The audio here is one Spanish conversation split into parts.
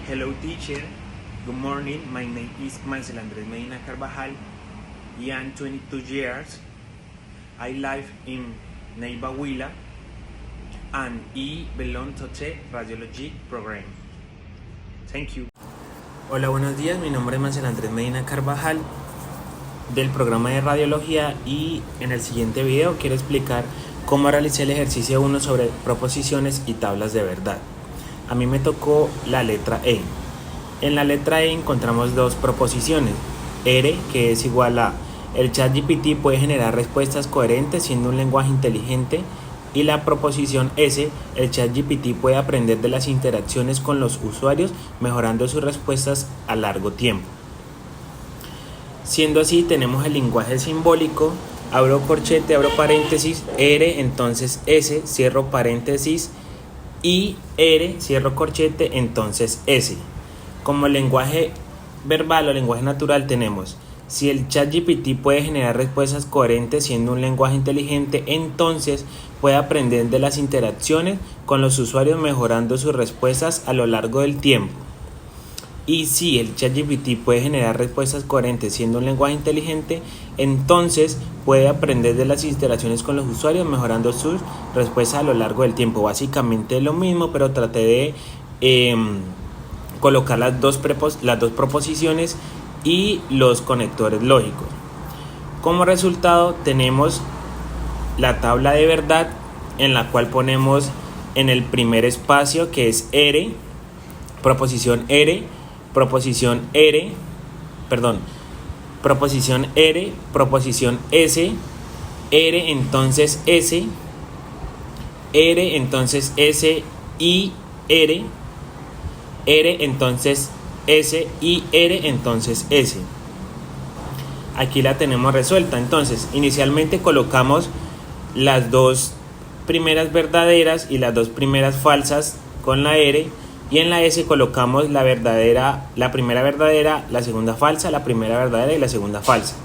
Hello teacher, good morning, my name is Marcel Andres Medina Carvajal. I am 22 years. I live in Neiva Huila and I belong to the radiology program. Thank you. Hola, buenos días, mi nombre es Marcel Andrés Medina Carvajal del programa de radiología y en el siguiente video quiero explicar cómo realicé el ejercicio 1 sobre proposiciones y tablas de verdad. A mí me tocó la letra E. En la letra E encontramos dos proposiciones. R, que es igual a: el ChatGPT puede generar respuestas coherentes siendo un lenguaje inteligente. Y la proposición S, el ChatGPT puede aprender de las interacciones con los usuarios, mejorando sus respuestas a largo tiempo. Siendo así, tenemos el lenguaje simbólico: abro corchete, abro paréntesis, R, entonces S, cierro paréntesis, y R, cierro corchete, entonces S. Como lenguaje verbal o lenguaje natural tenemos: si el ChatGPT puede generar respuestas coherentes siendo un lenguaje inteligente, entonces puede aprender de las interacciones con los usuarios, mejorando sus respuestas a lo largo del tiempo. Y si el ChatGPT puede generar respuestas coherentes siendo un lenguaje inteligente, entonces puede aprender de las interacciones con los usuarios, mejorando sus respuestas a lo largo del tiempo. Básicamente es lo mismo, pero traté de colocar las dos proposiciones y los conectores lógicos. Como resultado tenemos la tabla de verdad, en la cual ponemos en el primer espacio, que es R, proposición R, proposición R, proposición S, R entonces S, R entonces S y R entonces S y R entonces S. Aquí la tenemos resuelta. Entonces, inicialmente colocamos las dos primeras verdaderas y las dos primeras falsas con la R, y en la S colocamos la primera verdadera, la segunda falsa, la primera verdadera y la segunda falsa.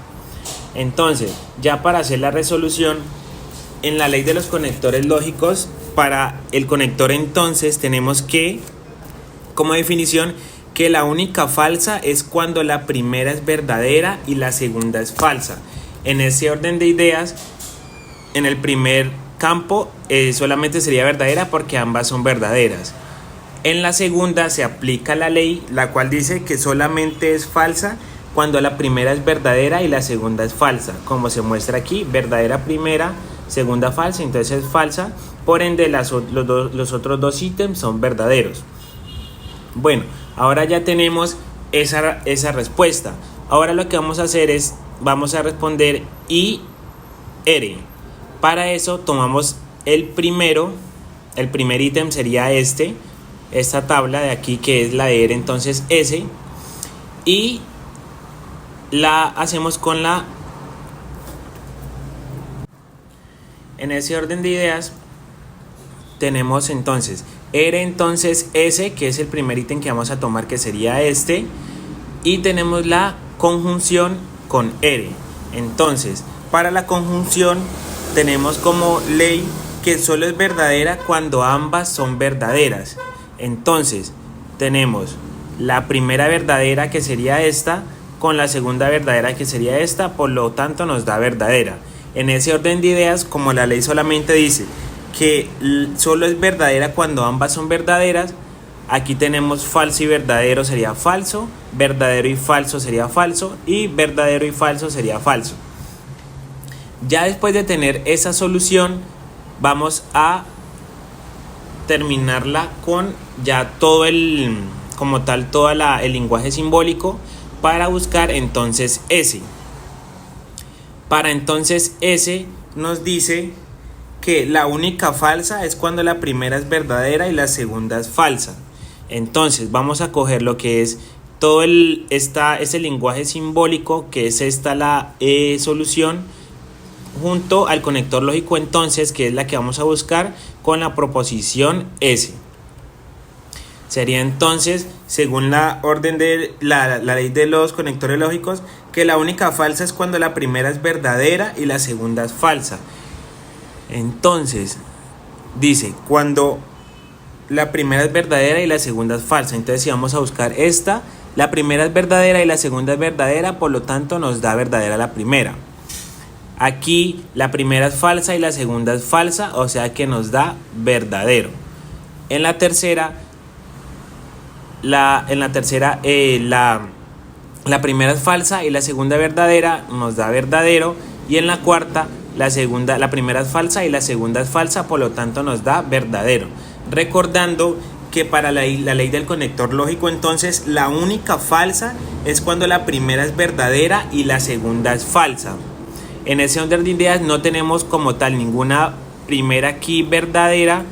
Entonces, ya para hacer la resolución, en la ley de los conectores lógicos, para el conector entonces tenemos que, como definición, que la única falsa es cuando la primera es verdadera y la segunda es falsa. En ese orden de ideas, en el primer campo solamente sería verdadera porque ambas son verdaderas. En la segunda se aplica la ley, la cual dice que solamente es falsa cuando la primera es verdadera y la segunda es falsa. Como se muestra aquí, verdadera primera, segunda falsa, entonces es falsa. Por ende, los otros dos ítems son verdaderos. Bueno, ahora ya tenemos esa respuesta. Ahora lo que vamos a hacer es, vamos a responder I, R. Para eso tomamos el primer ítem sería esta tabla de aquí, que es la de R, entonces S, y la hacemos con en ese orden de ideas tenemos entonces R entonces S, que es el primer ítem que vamos a tomar, que sería y tenemos la conjunción con R. Entonces, para la conjunción tenemos como ley que solo es verdadera cuando ambas son verdaderas. Entonces, tenemos la primera verdadera, que sería esta, con la segunda verdadera, que sería esta, por lo tanto nos da verdadera. En ese orden de ideas, como la ley solamente dice que solo es verdadera cuando ambas son verdaderas, aquí tenemos falso y verdadero sería falso, verdadero y falso sería falso, y verdadero y falso sería falso. Ya después de tener esa solución, vamos a terminarla con ya todo el lenguaje simbólico para buscar entonces S. Para entonces S nos dice que la única falsa es cuando la primera es verdadera y la segunda es falsa. Entonces vamos a coger lo que es todo ese lenguaje simbólico, que es la solución, junto al conector lógico entonces, que es la que vamos a buscar con la proposición S. Sería entonces, según la orden de la ley de los conectores lógicos, que la única falsa es cuando la primera es verdadera y la segunda es falsa. Entonces, dice, cuando la primera es verdadera y la segunda es falsa. Entonces si vamos a buscar esta, la primera es verdadera y la segunda es verdadera, por lo tanto nos da verdadera la primera. Aquí la primera es falsa y la segunda es falsa, o sea que nos da verdadero. En la tercera, la primera es falsa y la segunda verdadera, nos da verdadero. Y en la cuarta, la primera es falsa y la segunda es falsa, por lo tanto nos da verdadero. Recordando que para la ley del conector lógico, entonces la única falsa es cuando la primera es verdadera y la segunda es falsa. En ese orden de ideas no tenemos como tal ninguna primera aquí verdadera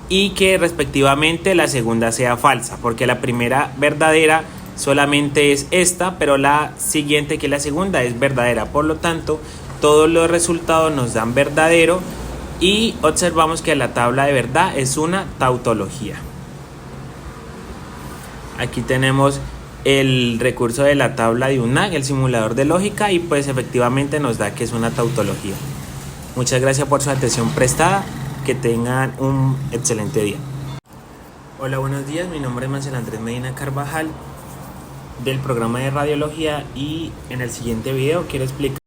y que respectivamente la segunda sea falsa, porque la primera verdadera solamente es esta, pero la siguiente, que es la segunda, es verdadera. Por lo tanto, todos los resultados nos dan verdadero y observamos que la tabla de verdad es una tautología. Aquí tenemos el recurso de la tabla de UNAG, el simulador de lógica, y pues efectivamente nos da que es una tautología. Muchas gracias por su atención prestada. Que tengan un excelente día. Hola, buenos días. Mi nombre es Marcel Andrés Medina Carvajal del programa de radiología y en el siguiente video quiero explicar